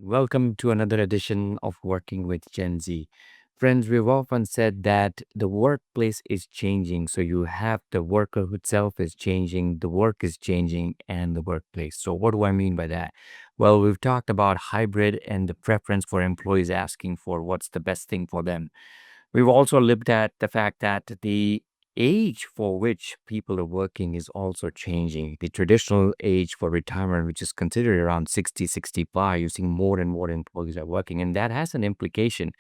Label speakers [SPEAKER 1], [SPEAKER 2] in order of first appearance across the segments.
[SPEAKER 1] Welcome to another edition of Working with Gen Z. Friends, we've often said that the workplace is changing. So you have the worker itself is changing, the work is changing, and the workplace. So, what do I mean by that? Well, we've talked about hybrid and the preference for employees asking for what's the best thing for them. We've also looked at the fact that the age for which people are working is also changing. The traditional age for retirement, which is considered around 60, 65, you see more and more employees are working. And that has an implication,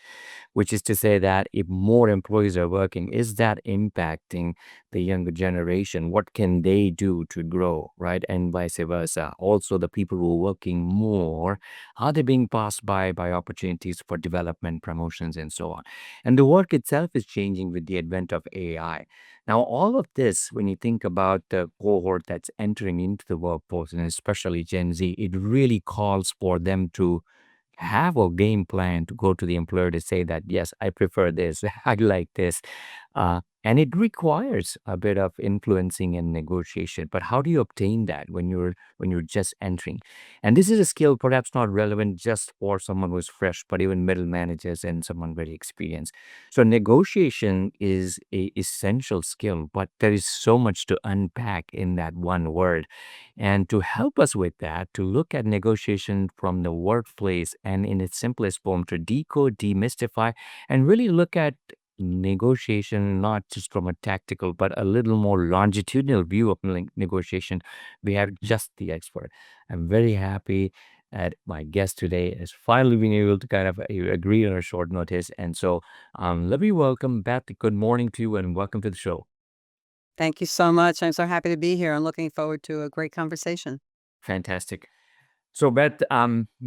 [SPEAKER 1] which is to say that if more employees are working, is that impacting the younger generation? What can they do to grow, right? And vice versa. Also, the people who are working more, are they being passed by opportunities for development, promotions, and so on? And the work itself is changing with the advent of AI. Now, all of this, when you think about the cohort that's entering into the workforce, and especially Gen Z, it really calls for them to have a game plan to go to the employer to say that, yes, I prefer this, I like this. And it requires a bit of influencing and negotiation. But how do you obtain that when you're just entering? And this is a skill perhaps not relevant just for someone who's fresh, but even middle managers and someone very experienced. So negotiation is a essential skill, but there is so much to unpack in that one word. And to help us with that, to look at negotiation from the workplace and in its simplest form, to decode, demystify, and really look at negotiation not just from a tactical but a little more longitudinal view of negotiation, we have just the expert. I'm very happy that my guest today has finally been able to kind of agree on a short notice. And so let me welcome Beth. Good morning to you and welcome to the show.
[SPEAKER 2] Thank you so much. I'm so happy to be here. I'm looking forward to a great conversation.
[SPEAKER 1] Fantastic. So, Beth,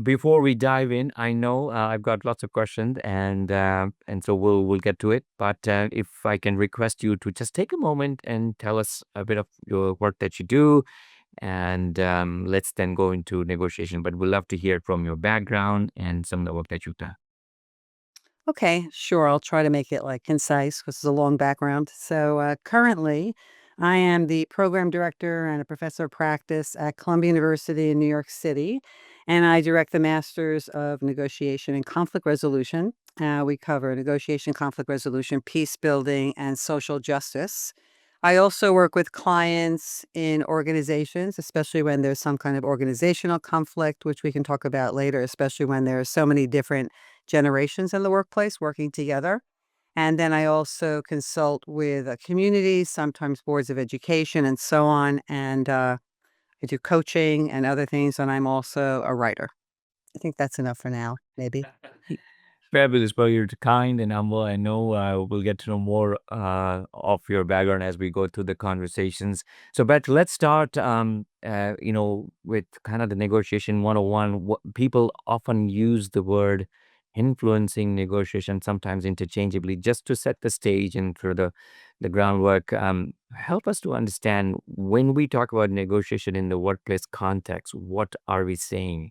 [SPEAKER 1] before we dive in, I know I've got lots of questions, and so we'll get to it. But if I can request you to just take a moment and tell us a bit of your work that you do, and let's then go into negotiation. But we'd love to hear from your background and some of the work that you've done.
[SPEAKER 2] Okay, sure. I'll try to make it like concise because it's a long background. Currently, I am the program director and a professor of practice at Columbia University in New York City, and I direct the Masters of Negotiation and Conflict Resolution. We cover negotiation, conflict resolution, peace building, and social justice. I also work with clients in organizations, especially when there's some kind of organizational conflict, which we can talk about later, especially when there are so many different generations in the workplace working together. And then I also consult with communities, sometimes boards of education, and so on. I do coaching and other things. And I'm also a writer. I think that's enough for now, maybe.
[SPEAKER 1] Fabulous. Well, you're kind and humble. I know we'll get to know more of your background as we go through the conversations. So, Beth, let's start, with kind of the negotiation 101. People often use the word influencing negotiation, sometimes interchangeably, just to set the stage and for the groundwork. Help us to understand when we talk about negotiation in the workplace context, what are we saying?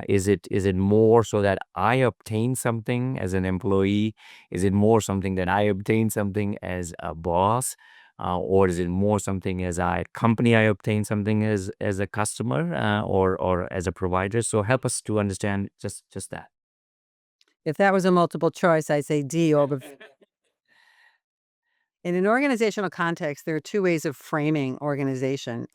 [SPEAKER 1] Is it more so that I obtain something as an employee? Is it more something that I obtain something as a boss? Or is it more something as a company I obtain something as a customer or as a provider? So help us to understand just that.
[SPEAKER 2] If that was a multiple choice, I'd say D, all the In an organizational context, there are two ways of framing negotiation.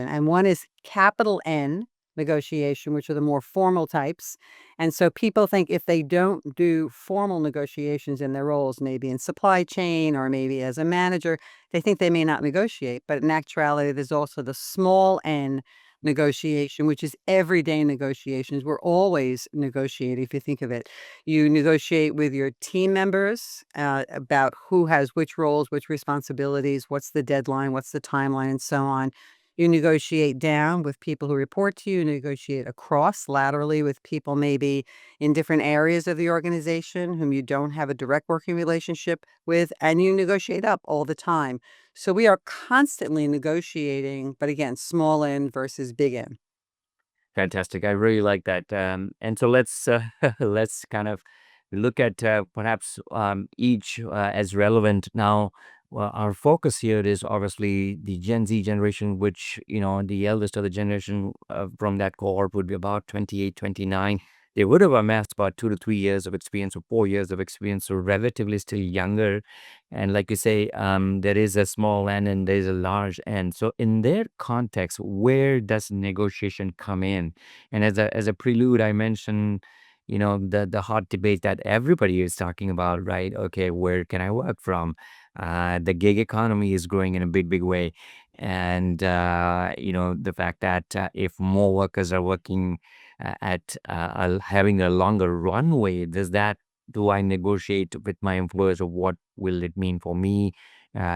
[SPEAKER 2] And one is capital N negotiation, which are the more formal types. And so people think if they don't do formal negotiations in their roles, maybe in supply chain or maybe as a manager, they think they may not negotiate. But in actuality, there's also the small N negotiation, which is everyday negotiations. We're always negotiating, if you think of it. You negotiate with your team members about who has which roles, which responsibilities, what's the deadline, what's the timeline, and so on. You negotiate down with people who report to you, negotiate across laterally with people maybe in different areas of the organization whom you don't have a direct working relationship with, and you negotiate up all the time. So we are constantly negotiating, but again, small n versus big N.
[SPEAKER 1] Fantastic. I really like that. And so let's let's kind of look at perhaps each as relevant now. Well, our focus here is obviously the Gen Z generation, which, the eldest of the generation from that cohort would be about 28, 29. They would have amassed about 2 to 3 years of experience or 4 years of experience, so relatively still younger. And like you say, there is a small end and there's a large end. So in their context, where does negotiation come in? And as a prelude, I mentioned, the hot debate that everybody is talking about, right? Okay, where can I work from? The gig economy is growing in a big, big way. And, the fact that if more workers are working having a longer runway, do I negotiate with my employers, or what will it mean for me,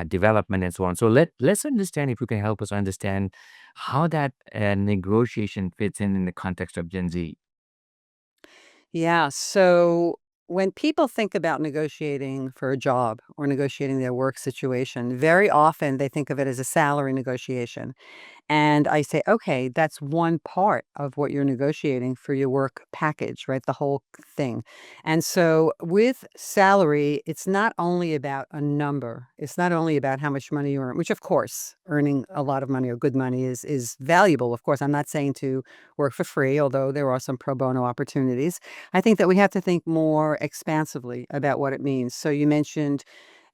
[SPEAKER 1] development and so on? So let's understand, if you can help us understand how that negotiation fits in the context of Gen Z.
[SPEAKER 2] Yeah. So when people think about negotiating for a job or negotiating their work situation, very often they think of it as a salary negotiation. And I say, okay, that's one part of what you're negotiating for your work package, right? The whole thing. And so with salary, it's not only about a number. It's not only about how much money you earn, which of course, earning a lot of money or good money is valuable. Of course, I'm not saying to work for free, although there are some pro bono opportunities. I think that we have to think more expansively about what it means. So you mentioned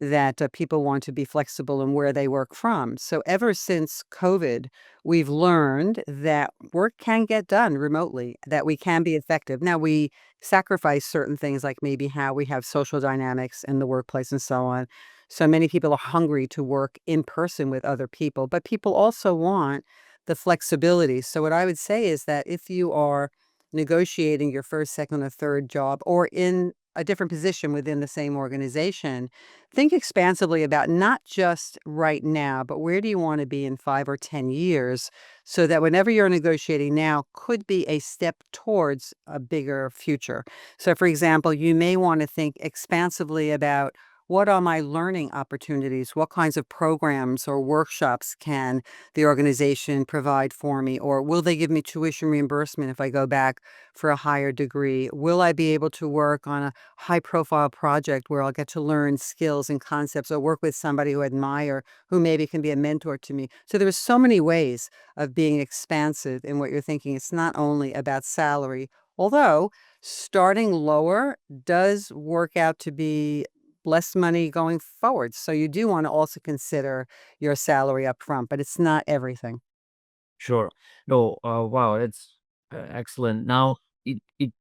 [SPEAKER 2] that people want to be flexible in where they work from. So ever since COVID, we've learned that work can get done remotely, that we can be effective. Now, we sacrifice certain things like maybe how we have social dynamics in the workplace and so on. So many people are hungry to work in person with other people, but people also want the flexibility. So, what I would say is that if you are negotiating your first, second, or third job, or in a different position within the same organization, think expansively about not just right now, but where do you want to be in 5 or 10 years, so that whenever you're negotiating now could be a step towards a bigger future. So, for example, you may want to think expansively about, what are my learning opportunities? What kinds of programs or workshops can the organization provide for me? Or will they give me tuition reimbursement if I go back for a higher degree? Will I be able to work on a high profile project where I'll get to learn skills and concepts, or work with somebody who I admire, who maybe can be a mentor to me? So there are so many ways of being expansive in what you're thinking. It's not only about salary, although starting lower does work out to be less money going forward. So you do want to also consider your salary up front, but it's not everything.
[SPEAKER 1] Sure. No, wow, that's excellent. Now, it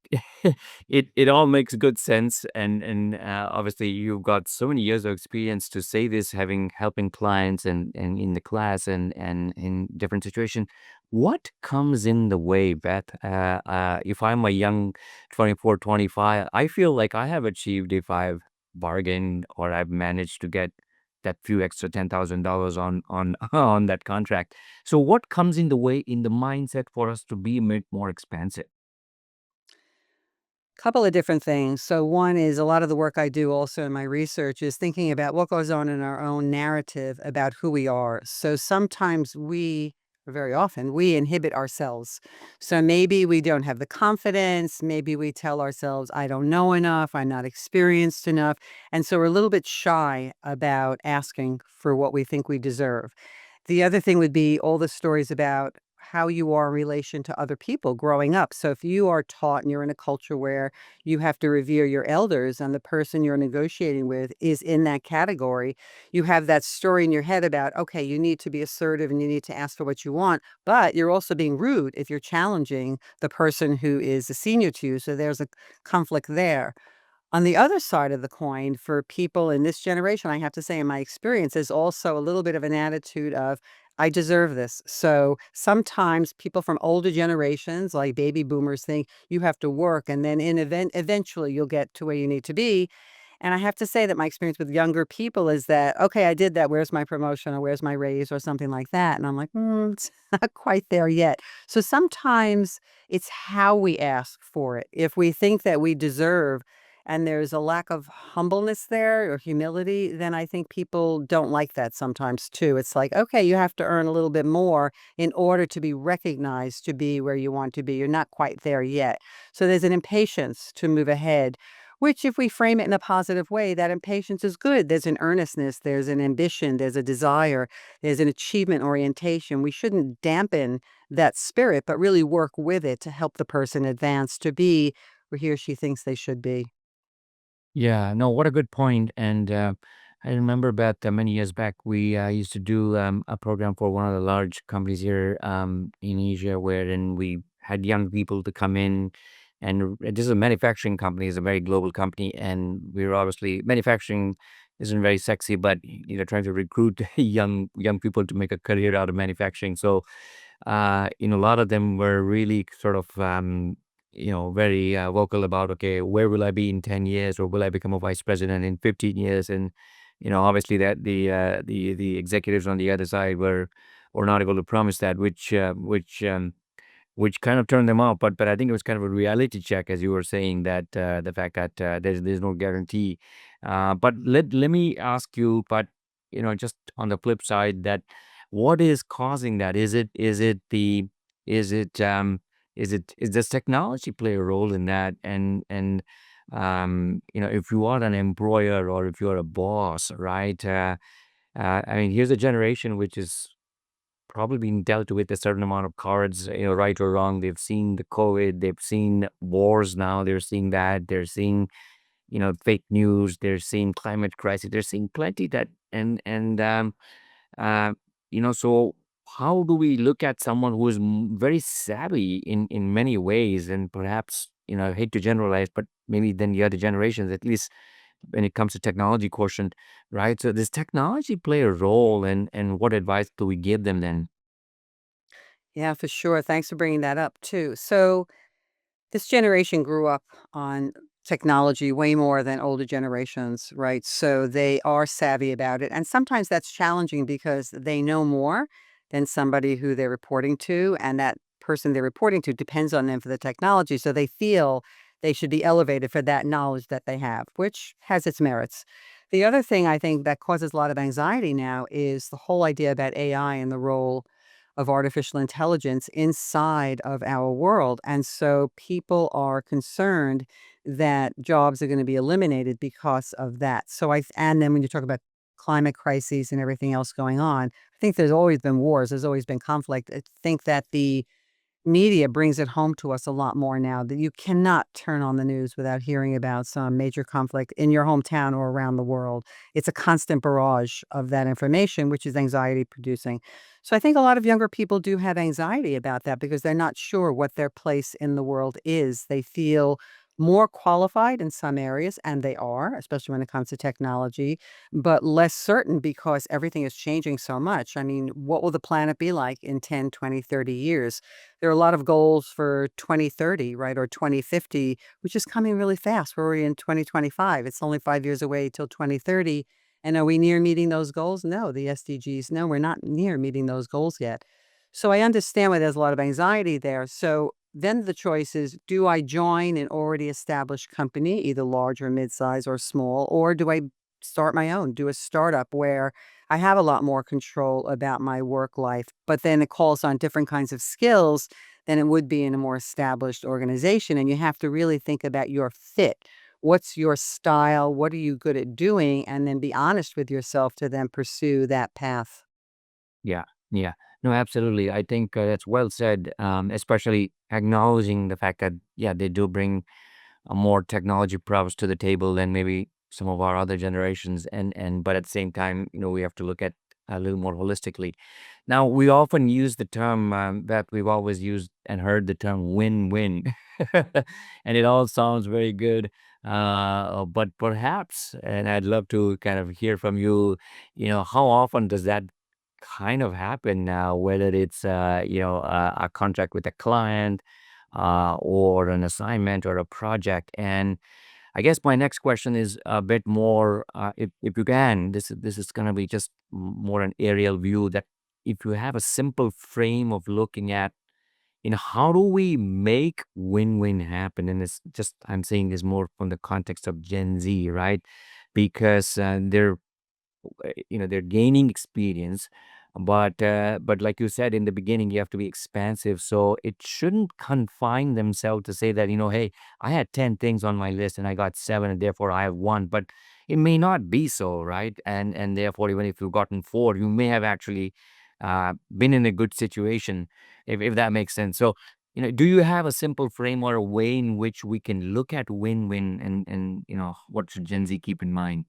[SPEAKER 1] it all makes good sense, and obviously you've got so many years of experience to say this, having helping clients and in the class and in different situations. What comes in the way, Beth? If I'm a young 24, 25, I feel like I have achieved, if I've bargained or I've managed to get that few extra $10,000 on on that contract. So what comes in the way in the mindset for us to be a bit more expansive?
[SPEAKER 2] Couple of different things. So one is, a lot of the work I do also in my research is thinking about what goes on in our own narrative about who we are. So sometimes we, or very often, we inhibit ourselves. So maybe we don't have the confidence. Maybe we tell ourselves, I don't know enough. I'm not experienced enough. And so we're a little bit shy about asking for what we think we deserve. The other thing would be all the stories about how you are in relation to other people growing up. So if you are taught and you're in a culture where you have to revere your elders, and the person you're negotiating with is in that category, you have that story in your head about, okay, you need to be assertive and you need to ask for what you want, but you're also being rude if you're challenging the person who is a senior to you. So there's a conflict there. On the other side of the coin, for people in this generation, I have to say in my experience, is also a little bit of an attitude of, I deserve this. So sometimes people from older generations, like baby boomers, think you have to work, and then eventually you'll get to where you need to be. And I have to say that my experience with younger people is that, okay, I did that. Where's my promotion, or where's my raise, or something like that? And I'm like, it's not quite there yet. So sometimes it's how we ask for it. If we think that we deserve, and there's a lack of humbleness there or humility, then I think people don't like that sometimes too. It's like, okay, you have to earn a little bit more in order to be recognized to be where you want to be. You're not quite there yet. So there's an impatience to move ahead, Which, if we frame it in a positive way, that impatience is good. There's an earnestness, there's an ambition, there's a desire, there's an achievement orientation. We shouldn't dampen that spirit, but really work with it to help the person advance to be where he or she thinks they should be.
[SPEAKER 1] Yeah, no, what a good point. And I remember that many years back, we used to do a program for one of the large companies here in Asia, wherein we had young people to come in. And this is a manufacturing company, it's a very global company. And we were obviously, manufacturing isn't very sexy, but trying to recruit young people to make a career out of manufacturing. So a lot of them were really sort of, very vocal about, okay, where will I be in 10 years, or will I become a vice president in 15 years? And, obviously that the executives on the other side were not able to promise that, which kind of turned them off. But I think it was kind of a reality check, as you were saying, that the fact that there's no guarantee. But let me ask you, but just on the flip side, that what is causing that? Is it is does technology play a role in that? And if you are an employer or if you're a boss, right? I mean, here's a generation which is probably been dealt with a certain amount of cards, right or wrong. They've seen the COVID, they've seen wars now, they're seeing that, they're seeing, fake news, they're seeing climate crisis, they're seeing plenty that, uh, so how do we look at someone who is very savvy in many ways, and perhaps, I hate to generalize, but maybe then the other generations, at least when it comes to technology quotient, right? So does technology play a role, and what advice do we give them then?
[SPEAKER 2] Yeah, for sure. Thanks for bringing that up too. So, this generation grew up on technology way more than older generations, right? So they are savvy about it. And sometimes that's challenging because they know more than somebody who they're reporting to. And that person they're reporting to depends on them for the technology. So they feel they should be elevated for that knowledge that they have, which has its merits. The other thing I think that causes a lot of anxiety now is the whole idea about AI and the role of artificial intelligence inside of our world. And so people are concerned that jobs are going to be eliminated because of that. And then when you talk about climate crises and everything else going on, I think there's always been wars, there's always been conflict. I think that the media brings it home to us a lot more now that you cannot turn on the news without hearing about some major conflict in your hometown or around the world. It's a constant barrage of that information, which is anxiety producing. So I think a lot of younger people do have anxiety about that because they're not sure what their place in the world is. They feel more qualified in some areas, and they are, especially when it comes to technology, but less certain because everything is changing so much. I mean, what will the planet be like in 10, 20, 30 years? There are a lot of goals for 2030, right, or 2050, which is coming really fast. We're already in 2025. It's only 5 years away till 2030, and are we near meeting those goals? No, the SDGs, no, we're not near meeting those goals yet. So I understand why there's a lot of anxiety there. So then the choice is, do I join an already established company, either large or mid-size or small, or do I start my own, do a startup where I have a lot more control about my work life, but then it calls on different kinds of skills than it would be in a more established organization. And you have to really think about your fit. What's your style? What are you good at doing? And then be honest with yourself to then pursue that path.
[SPEAKER 1] Yeah, yeah. No, absolutely. I think that's well said, especially acknowledging the fact that, yeah, they do bring more technology prowess to the table than maybe some of our other generations. But at the same time, we have to look at a little more holistically. Now, we often use the term that we've always used and heard the term win-win, and it all sounds very good. But perhaps, and I'd love to kind of hear from you, how often does that kind of happen now, whether it's a contract with a client, or an assignment or a project. And I guess my next question is a bit more, if you can, this is going to be just more an aerial view, that if you have a simple frame of looking at, how do we make win-win happen? And it's just, I'm saying this more from the context of Gen Z, right? Because they're gaining experience, But like you said in the beginning, you have to be expansive. So it shouldn't confine themselves to say that, hey, I had 10 things on my list and I got seven, and therefore I have one. But it may not be so, right? And therefore, even if you've gotten four, you may have actually been in a good situation, if that makes sense. So, do you have a simple frame or a way in which we can look at win-win, and what should Gen Z keep in mind?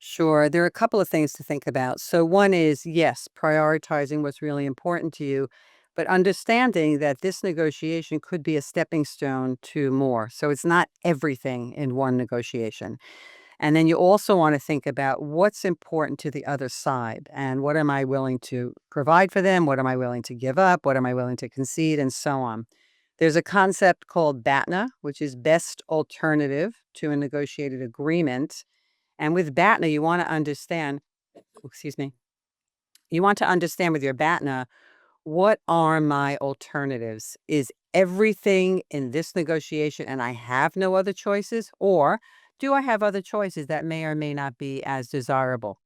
[SPEAKER 2] Sure. There are a couple of things to think about. So, one is yes, prioritizing what's really important to you, but understanding that this negotiation could be a stepping stone to more. So, it's not everything in one negotiation. And then you also want to think about what's important to the other side and what am I willing to provide for them? What am I willing to give up? What am I willing to concede? And so on. There's a concept called BATNA, which is best alternative to a negotiated agreement. And with BATNA, you want to understand, excuse me, you want to understand with your BATNA, what are my alternatives? Is everything in this negotiation and I have no other choices? Or do I have other choices that may or may not be as desirable?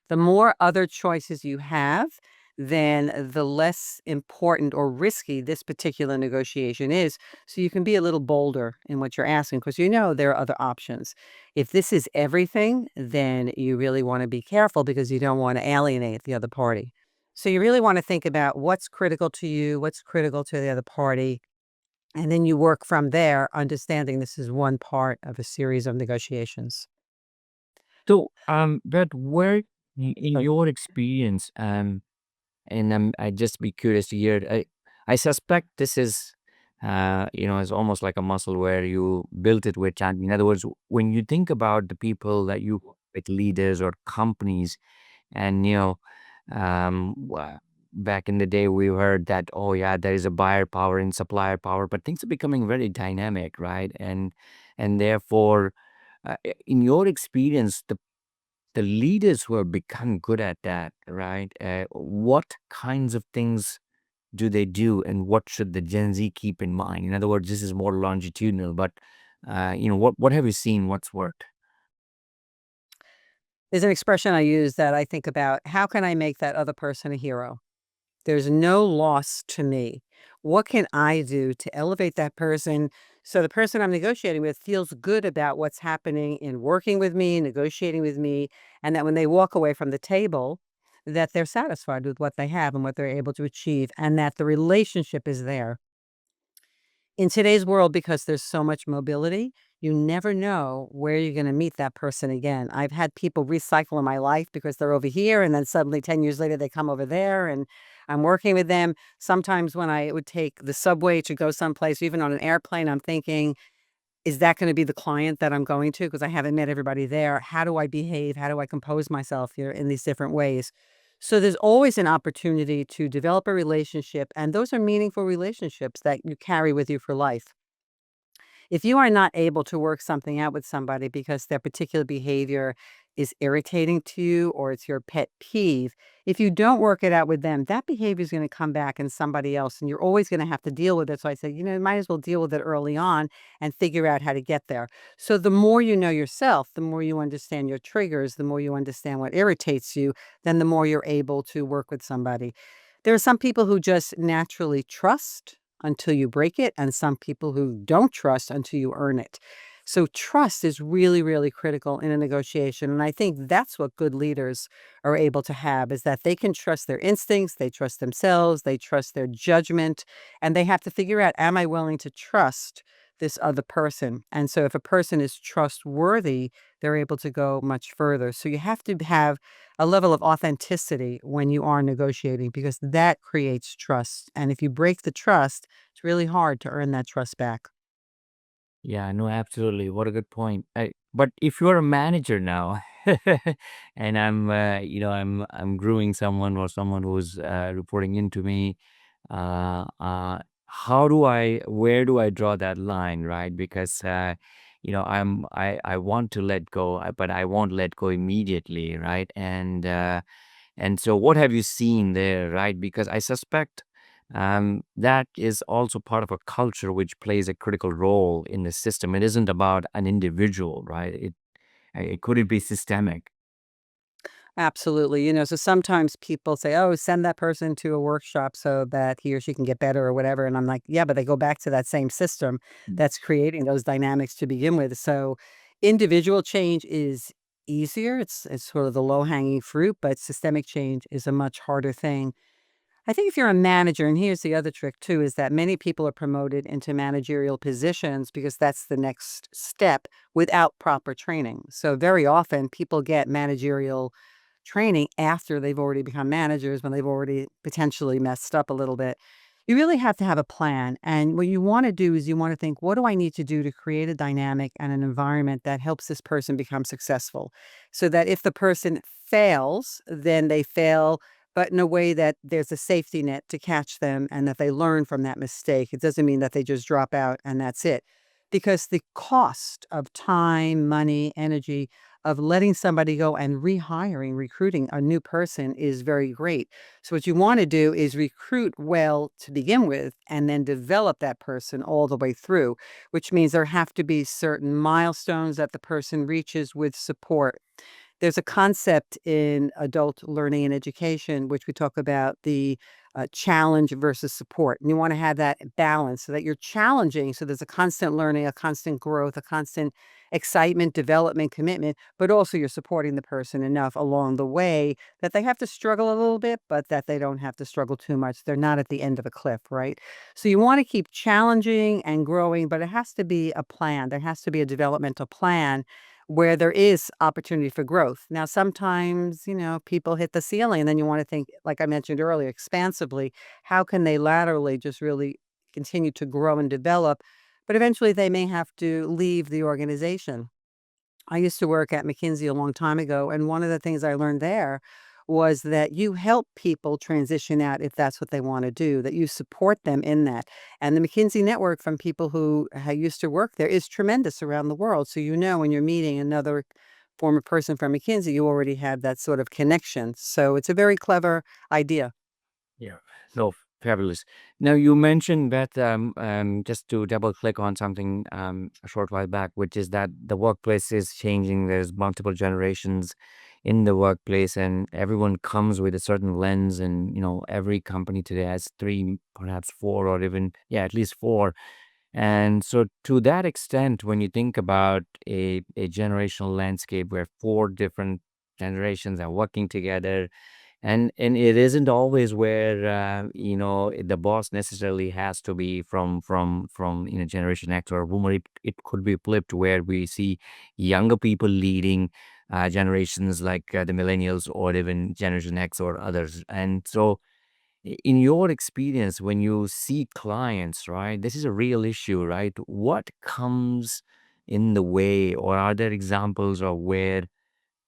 [SPEAKER 2] The more other choices you have, then the less important or risky this particular negotiation is. So you can be a little bolder in what you're asking because you know there are other options. If this is everything, then you really want to be careful because you don't want to alienate the other party. So you really want to think about what's critical to you, what's critical to the other party, and then you work from there, understanding this is one part of a series of negotiations.
[SPEAKER 1] So, but where, in your experience, and I'd just be curious to hear. I suspect this is almost like a muscle where you built it with time. In other words, when you think about the people that you work with, leaders or companies, and back in the day, we heard that, oh yeah, there is a buyer power and supplier power, but things are becoming very dynamic, right? And therefore, in your experience, the leaders who have become good at that, right? What kinds of things do they do, and what should the Gen Z keep in mind? In other words, this is more longitudinal, but what have you seen? What's worked?
[SPEAKER 2] There's an expression I use that I think about how can I make that other person a hero? There's no loss to me. What can I do to elevate that person so the person I'm negotiating with feels good about what's happening in working with me, negotiating with me, and that when they walk away from the table, that they're satisfied with what they have and what they're able to achieve, and that the relationship is there. In today's world, because there's so much mobility, you never know where you're gonna meet that person again. I've had people recycle in my life because they're over here, and then suddenly 10 years later, they come over there, and I'm working with them. Sometimes when I would take the subway to go someplace, even on an airplane, I'm thinking, is that gonna be the client that I'm going to? Because I haven't met everybody there. How do I behave? How do I compose myself here in these different ways? So there's always an opportunity to develop a relationship, and those are meaningful relationships that you carry with you for life. If you are not able to work something out with somebody because their particular behavior is irritating to you or it's your pet peeve, if you don't work it out with them, that behavior is going to come back in somebody else and you're always going to have to deal with it. So I say, you might as well deal with it early on and figure out how to get there. So the more you know yourself, the more you understand your triggers, the more you understand what irritates you, then the more you're able to work with somebody. There are some people who just naturally trust until you break it, and some people who don't trust until you earn it. So, trust is really, really critical in a negotiation. And I think that's what good leaders are able to have is that they can trust their instincts, they trust themselves, they trust their judgment, and they have to figure out, am I willing to trust this other person? And so, if a person is trustworthy, they're able to go much further. So, you have to have a level of authenticity when you are negotiating because that creates trust. And if you break the trust, it's really hard to earn that trust back.
[SPEAKER 1] Yeah, no, absolutely. What a good point. But if you're a manager now, and I'm grooming someone or someone who's reporting into me, where do I draw that line, right? Because I want to let go, but I won't let go immediately, right? And so, what have you seen there, right? Because I suspect that is also part of a culture which plays a critical role in the system. It isn't about an individual, right? It could it be systemic?
[SPEAKER 2] Absolutely. So sometimes people say, "Oh, send that person to a workshop so that he or she can get better or whatever." And I'm like, "Yeah, but they go back to that same system that's creating those dynamics to begin with." So individual change is easier. It's sort of the low-hanging fruit, but systemic change is a much harder thing. I think if you're a manager, and here's the other trick too, is that many people are promoted into managerial positions because that's the next step without proper training. So very often people get managerial training after they've already become managers, when they've already potentially messed up a little bit. You really have to have a plan. And what you want to do is you want to think, what do I need to do to create a dynamic and an environment that helps this person become successful? So that if the person fails, then they fail, but in a way that there's a safety net to catch them and that they learn from that mistake. It doesn't mean that they just drop out and that's it. Because the cost of time, money, energy of letting somebody go and rehiring, recruiting a new person is very great. So, what you want to do is recruit well to begin with and then develop that person all the way through, which means there have to be certain milestones that the person reaches with support. There's a concept in adult learning and education, which we talk about the challenge versus support. And you want to have that balance so that you're challenging. So there's a constant learning, a constant growth, a constant excitement, development, commitment, but also you're supporting the person enough along the way that they have to struggle a little bit, but that they don't have to struggle too much. They're not at the end of a cliff, right? So you want to keep challenging and growing, but it has to be a plan. There has to be a developmental plan where there is opportunity for growth. Now, sometimes, people hit the ceiling, and then you want to think, like I mentioned earlier, expansively, how can they laterally just really continue to grow and develop? But eventually they may have to leave the organization. I used to work at McKinsey a long time ago, and one of the things I learned there was that you help people transition out if that's what they want to do, that you support them in that. And the McKinsey network from people who used to work there is tremendous around the world. So, when you're meeting another former person from McKinsey, you already have that sort of connection. So, it's a very clever idea.
[SPEAKER 1] Yeah. No, fabulous. Now you mentioned that just to double click on something a short while back, which is that the workplace is changing. There's multiple generations in the workplace, and everyone comes with a certain lens. And every company today has three, perhaps four, or even at least four. And so, to that extent, when you think about a generational landscape where four different generations are working together, and it isn't always where the boss necessarily has to be from Generation X or Boomer. It could be flipped where we see younger people leading generations like the millennials or even Generation X or others. And so, in your experience, when you see clients, right, this is a real issue, right? What comes in the way, or are there examples of where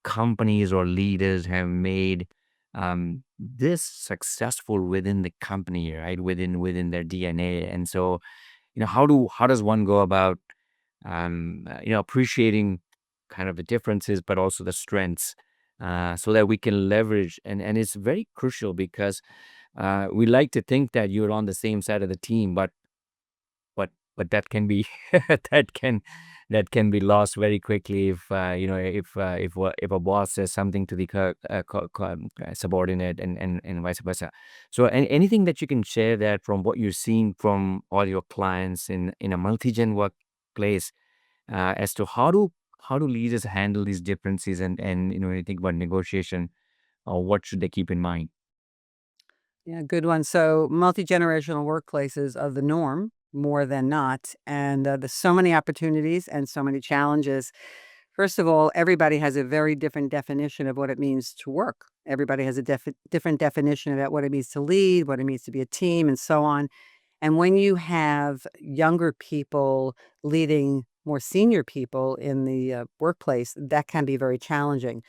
[SPEAKER 1] companies or leaders have made this successful within the company, right? Within their DNA. And so, how does one go about appreciating kind of the differences, but also the strengths, so that we can leverage, and it's very crucial because we like to think that you're on the same side of the team, but that can be that can that can be lost very quickly if if a boss says something to the subordinate, and vice versa. So, anything that you can share that from what you're seeing from all your clients in a multi-gen workplace, as to how do leaders handle these differences, and when you think about negotiation, or what should they keep in mind?
[SPEAKER 2] Yeah, good one. So, multi-generational workplaces are the norm more than not. And there's so many opportunities and so many challenges. First of all, everybody has a very different definition of what it means to work. Everybody has a different definition about what it means to lead, what it means to be a team, and so on. And when you have younger people leading more senior people in the workplace, that can be very challenging.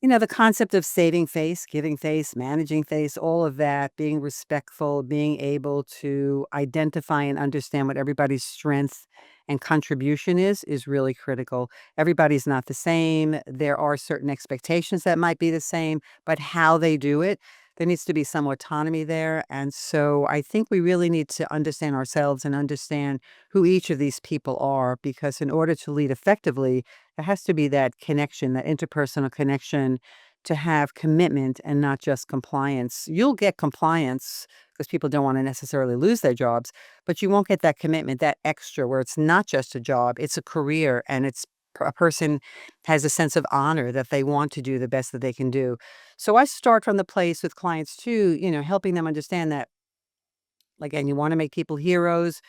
[SPEAKER 2] The concept of saving face, giving face, managing face, all of that, being respectful, being able to identify and understand what everybody's strength and contribution is really critical. Everybody's not the same. There are certain expectations that might be the same, but how they do it, there needs to be some autonomy there. And so I think we really need to understand ourselves and understand who each of these people are, because in order to lead effectively, there has to be that connection, that interpersonal connection to have commitment and not just compliance. You'll get compliance because people don't want to necessarily lose their jobs, but you won't get that commitment, that extra where it's not just a job, it's a career and a person has a sense of honor that they want to do the best that they can do. So I start from the place with clients too, helping them understand that, again, you want to make people heroes.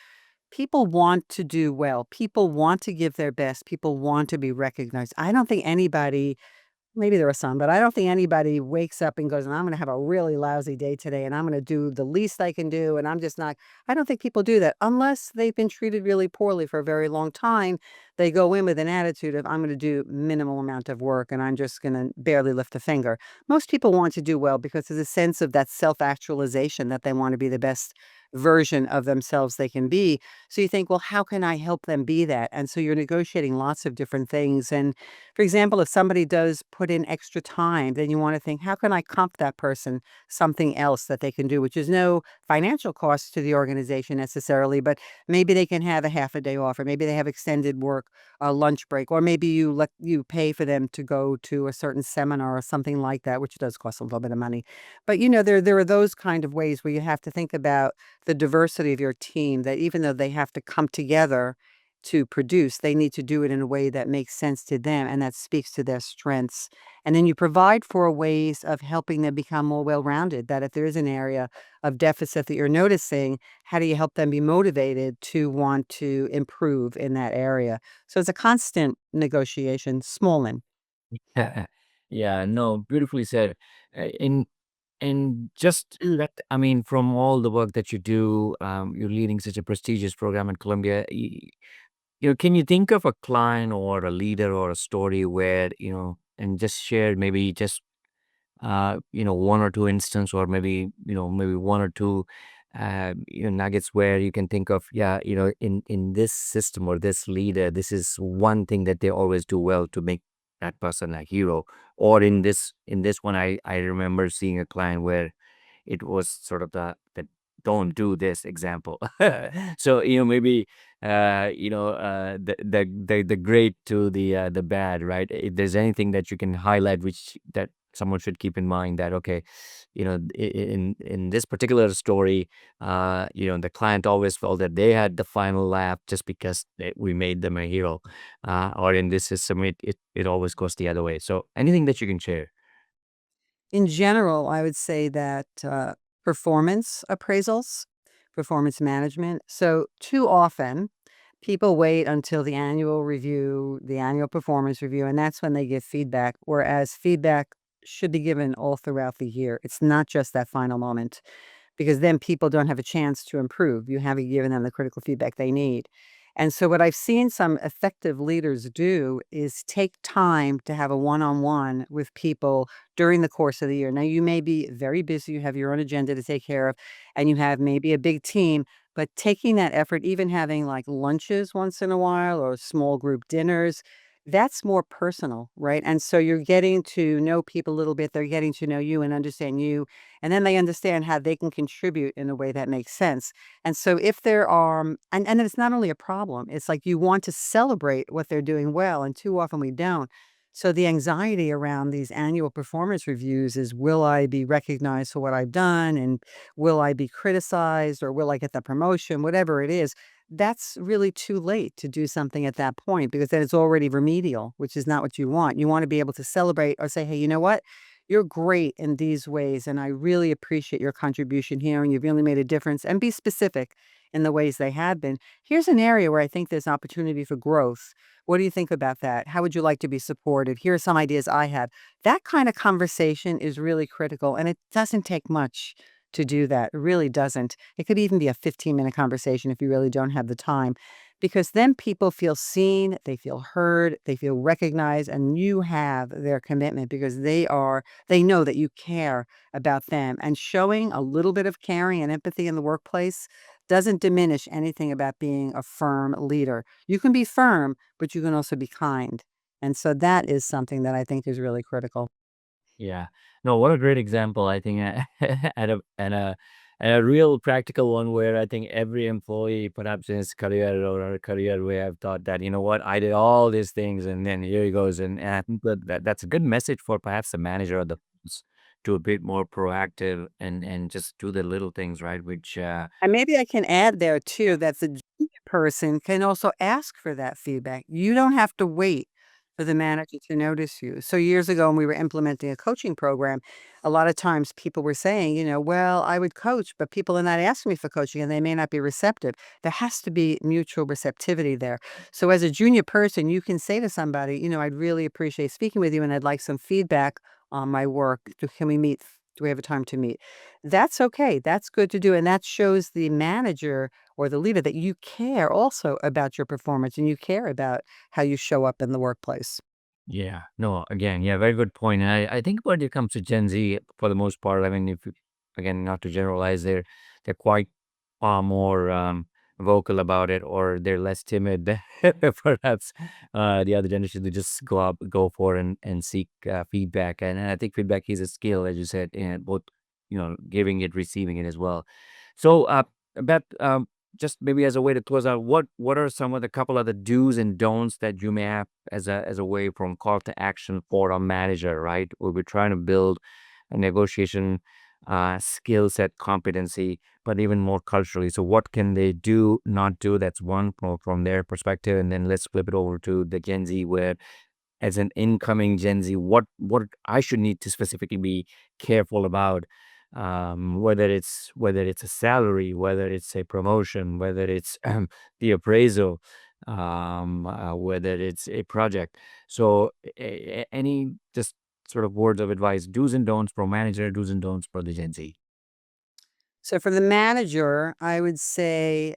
[SPEAKER 2] People want to do well. People want to give their best. People want to be recognized. I don't think anybody, maybe there are some, but I don't think anybody wakes up and goes, "And I'm gonna have a really lousy day today, and I'm gonna do the least I can do, and I'm just not." I don't think people do that unless they've been treated really poorly for a very long time. They go in with an attitude of, "I'm gonna do minimal amount of work, and I'm just gonna barely lift a finger." Most people want to do well because there's a sense of that self-actualization that they wanna be the best version of themselves they can be. So you think, "Well, how can I help them be that?" And so you're negotiating lots of different things, and for example, if somebody does put in extra time, then you wanna think, "How can I comp that person something else that they can do?" Which is no financial cost to the organization necessarily, but maybe they can have a half a day off, or maybe they have extended work, a lunch break, or maybe you pay for them to go to a certain seminar or something like that, which does cost a little bit of money. But, there are those kind of ways where you have to think about the diversity of your team, that even though they have to come together to produce, they need to do it in a way that makes sense to them and that speaks to their strengths. And then you provide for ways of helping them become more well-rounded, that if there is an area of deficit that you're noticing, how do you help them be motivated to want to improve in that area? So it's a constant negotiation, small n.
[SPEAKER 1] Yeah, no, beautifully said. And just let, I mean, from all the work that you do, you're leading such a prestigious program at Columbia. Can you think of a client or a leader or a story where, and just share maybe just one or two instance, or maybe one or two nuggets where you can think of, yeah, in this system or this leader, this is one thing that they always do well to make that person a hero. Or in this one, I remember seeing a client where it was sort of the don't do this example. So maybe the great to the bad, right? If there's anything that you can highlight, which that someone should keep in mind, that okay, in this particular story, the client always felt that they had the final laugh just because we made them a hero. Or in this system, it always goes the other way. So anything that you can share.
[SPEAKER 2] In general, I would say that, performance appraisals, performance management. So, too often, people wait until the annual review, the annual performance review, and that's when they give feedback, whereas feedback should be given all throughout the year. It's not just that final moment, because then people don't have a chance to improve. You haven't given them the critical feedback they need. And so, what I've seen some effective leaders do is take time to have a one on one with people during the course of the year. Now, you may be very busy, you have your own agenda to take care of, and you have maybe a big team, but taking that effort, even having like lunches once in a while or small group dinners, that's more personal, right? And so you're getting to know people a little bit. They're getting to know you and understand you, and then they understand how they can contribute in a way that makes sense. And so if there are and it's not only a problem, it's like you want to celebrate what they're doing well, and too often we don't. So the anxiety around these annual performance reviews is, will I be recognized for what I've done, and will I be criticized, or will I get the promotion, whatever it is. That's really too late to do something at that point, because then it's already remedial, which is not what you want. You want to be able to celebrate or say, "Hey, you know what? You're great in these ways, and I really appreciate your contribution here, and you've really made a difference," and be specific in the ways they have been. Here's an area where I think there's opportunity for growth. What do you think about that? How would you like to be supported? Here are some ideas I have. That kind of conversation is really critical, and it doesn't take much to do that. It really doesn't. It could even be a 15-minute conversation if you really don't have the time, because then people feel seen, they feel heard, they feel recognized, and you have their commitment because they know that you care about them. And showing a little bit of caring and empathy in the workplace doesn't diminish anything about being a firm leader. You can be firm, but you can also be kind. And so that is something that I think is really critical.
[SPEAKER 1] Yeah. No, what a great example. I think, at a And a real practical one where I think every employee, perhaps in his career or her career, way have thought that, you know what, I did all these things and then here he goes. And I think that's a good message for perhaps the manager or the boss to a bit more proactive and just do the little things, right? Which,
[SPEAKER 2] And maybe I can add there too that the junior person can also ask for that feedback. You don't have to wait for the manager to notice you. So years ago, when we were implementing a coaching program, a lot of times people were saying, well, I would coach, but people are not asking me for coaching and they may not be receptive. There has to be mutual receptivity there. So as a junior person, you can say to somebody, I'd really appreciate speaking with you and I'd like some feedback on my work. Can we meet? Do we have a time to meet? That's okay, that's good to do, and that shows the manager or the leader that you care also about your performance and you care about how you show up in the workplace.
[SPEAKER 1] yeah, no, again, yeah, very good point. And I think when it comes to Gen Z, for the most part, I mean, if you, again, not to generalize, they're quite far more vocal about it, or they're less timid than perhaps the other generation to just go for and seek feedback. And I think feedback is a skill, as you said, and both giving it, receiving it as well. So, Beth, just maybe as a way to close out, what are some of the couple of the do's and don'ts that you may have as a way from call to action for a manager, right? We're trying to build a negotiation skill set competency, but even more culturally. So what can they do, not do? That's one from their perspective. And then let's flip it over to the Gen Z, where as an incoming Gen Z, what I should need to specifically be careful about, whether it's a salary, whether it's a promotion, whether it's the appraisal, whether it's a project. So any just sort of words of advice, do's and don'ts for manager, do's and don'ts for the Gen Z.
[SPEAKER 2] So for the manager, I would say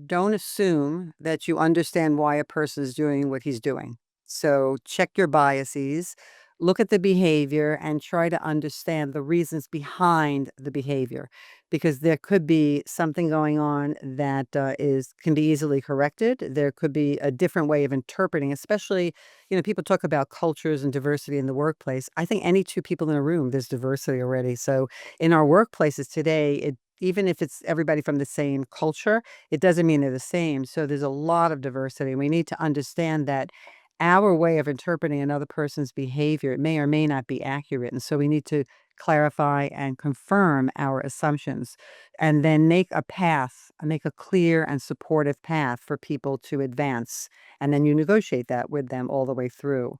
[SPEAKER 2] don't assume that you understand why a person is doing what he's doing. So check your biases, look at the behavior, and try to understand the reasons behind the behavior, because there could be something going on that is can be easily corrected. There could be a different way of interpreting, especially people talk about cultures and diversity in the workplace. I think any two people in a room, there's diversity already. So in our workplaces today, even if it's everybody from the same culture, it doesn't mean they're the same. So there's a lot of diversity. We need to understand that our way of interpreting another person's behavior may or may not be accurate. And so we need to clarify and confirm our assumptions and then make a clear and supportive path for people to advance. And then you negotiate that with them all the way through.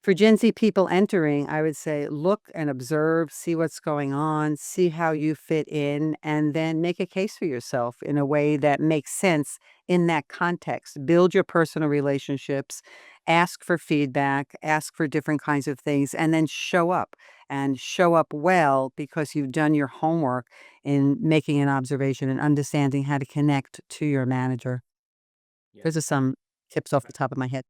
[SPEAKER 2] For Gen Z people entering, I would say look and observe, see what's going on, see how you fit in, and then make a case for yourself in a way that makes sense in that context. Build your personal relationships, ask for feedback, ask for different kinds of things, and then show up and show up well because you've done your homework in making an observation and understanding how to connect to your manager.
[SPEAKER 1] Yeah.
[SPEAKER 2] Those are some tips off the top of my head.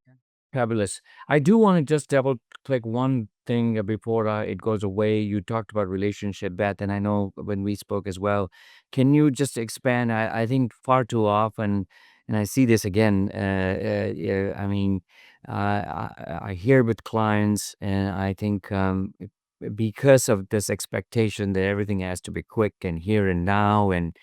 [SPEAKER 1] Fabulous. I do want to just double click one thing before it goes away. You talked about relationship, Beth, and I know when we spoke as well. Can you just expand? I think far too often, and I see this again. Yeah, I mean, I hear with clients, and I think because of this expectation that everything has to be quick and here and now, and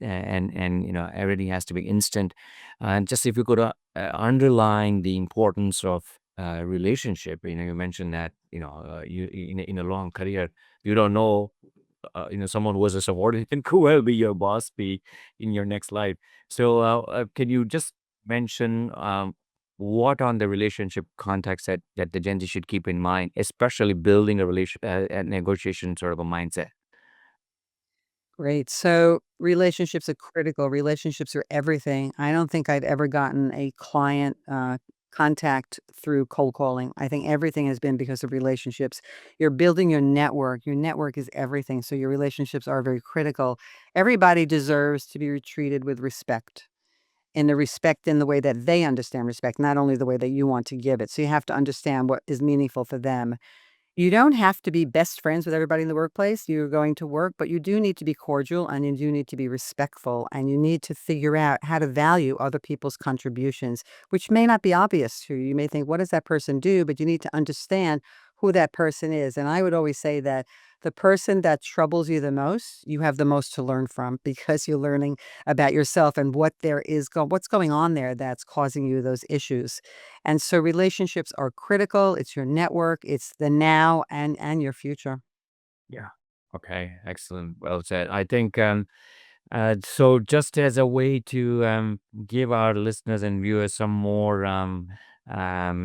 [SPEAKER 1] everything has to be instant. And just if you could underline the importance of relationship. You mentioned that you in a long career, you don't know, someone who was a subordinate could well be your boss, be in your next life. So can you just mention what on the relationship context that the Gen Z should keep in mind, especially building a negotiation sort of a mindset?
[SPEAKER 2] Great. So relationships are critical. Relationships are everything. I don't think I've ever gotten a client contact through cold calling. I think everything has been because of relationships. You're building your network. Your network is everything. So your relationships are very critical. Everybody deserves to be treated with respect. And the respect in the way that they understand respect, not only the way that you want to give it. So you have to understand what is meaningful for them. You don't have to be best friends with everybody in the workplace. You're going to work, but you do need to be cordial and you do need to be respectful and you need to figure out how to value other people's contributions, which may not be obvious to you. You may think, what does that person do? But you need to understand who that person is. And I would always say that the person that troubles you the most, you have the most to learn from because you're learning about yourself and what's going on there that's causing you those issues. And so relationships are critical. It's your network, it's the now and your future.
[SPEAKER 1] Yeah. Okay. Excellent. Well said. I think so just as a way to give our listeners and viewers some more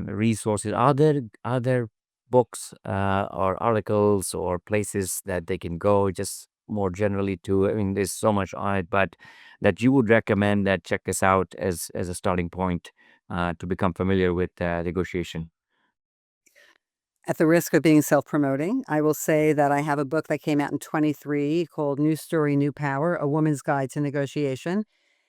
[SPEAKER 1] resources, are there books or articles or places that they can go just more generally to, I mean, there's so much on it, but that you would recommend that check this out as a starting point to become familiar with negotiation?
[SPEAKER 2] At the risk of being self-promoting, I will say that I have a book that came out in '23 called New Story, New Power: A Woman's Guide to Negotiation.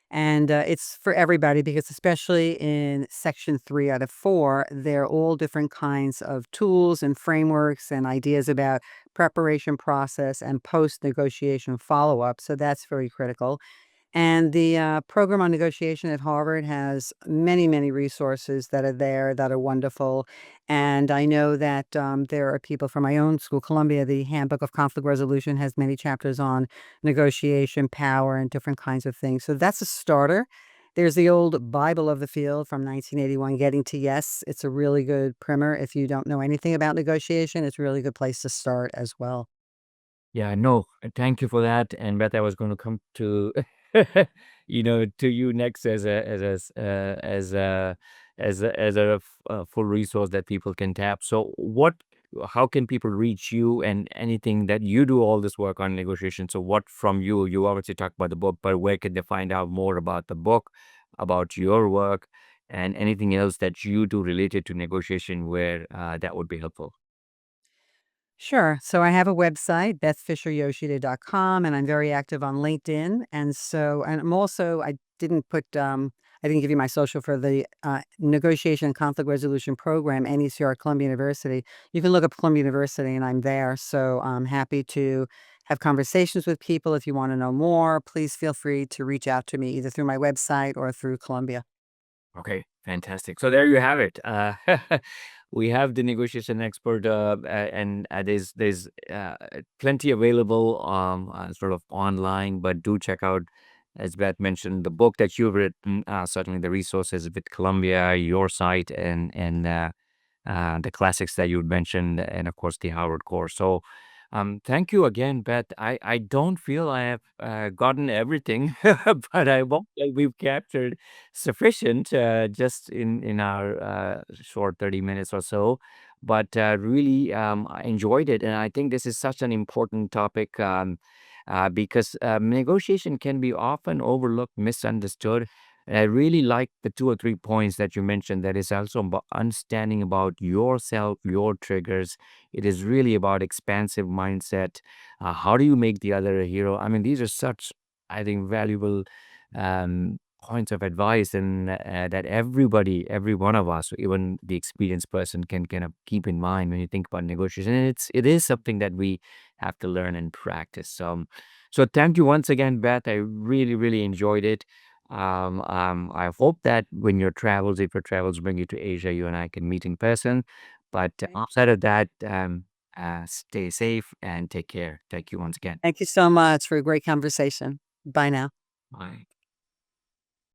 [SPEAKER 2] And, it's for everybody because especially in section 3 out of 4, they're all different kinds of tools and frameworks and ideas about preparation process and post-negotiation follow-up, so that's very critical. And the, program on negotiation at Harvard has many, many resources that are there that are wonderful, and I know that, there are people from my own school, Columbia, the Handbook of Conflict Resolution has many chapters on negotiation, power, and different kinds of things, so that's a starter. There's the old Bible of the Field from 1981, Getting to Yes. It's a really good primer if you don't know anything about negotiation, it's a really good place to start as well.
[SPEAKER 1] Yeah, no, thank you for that. And Beth, I was going to come to, to you next as a full resource that people can tap. So, how can people reach you and anything that you do all this work on negotiation? So, what from you? You obviously talk about the book, but where can they find out more about the book, about your work, and anything else that you do related to negotiation where that would be helpful?
[SPEAKER 2] Sure. So I have a website, bethfisheryoshida.com, and I'm very active on LinkedIn. And I'm also, I didn't give you my social for the Negotiation and Conflict Resolution Program, NECR Columbia University. You can look up Columbia University and I'm there. So I'm happy to have conversations with people. If you want to know more, please feel free to reach out to me either through my website or through Columbia.
[SPEAKER 1] Okay, fantastic. So there you have it. We have the negotiation expert, and there's plenty available, sort of online. But do check out, as Beth mentioned, the book that you've written. Certainly, the resources with Columbia, your site, and the classics that you mentioned, and of course the Howard course. So, thank you again, Beth. I don't feel I have gotten everything, but I hope that we've captured sufficient just in our short 30 minutes or so. But really, I enjoyed it, and I think this is such an important topic. Because negotiation can be often overlooked, misunderstood. And I really like the two or three points that you mentioned. That is also about understanding about yourself, your triggers. It is really about expansive mindset. How do you make the other a hero? I mean, these are such, I think, valuable points of advice, and that everybody, every one of us, even the experienced person, can kind of keep in mind when you think about negotiation. And it is something that we have to learn and practice. So thank you once again, Beth. I really, really enjoyed it. I hope that when your travels, if your travels bring you to Asia, you and I can meet in person. But
[SPEAKER 2] Right.
[SPEAKER 1] outside of that, stay safe and take care. Thank you once again.
[SPEAKER 2] Thank you so much for a great conversation. Bye now.
[SPEAKER 1] Bye.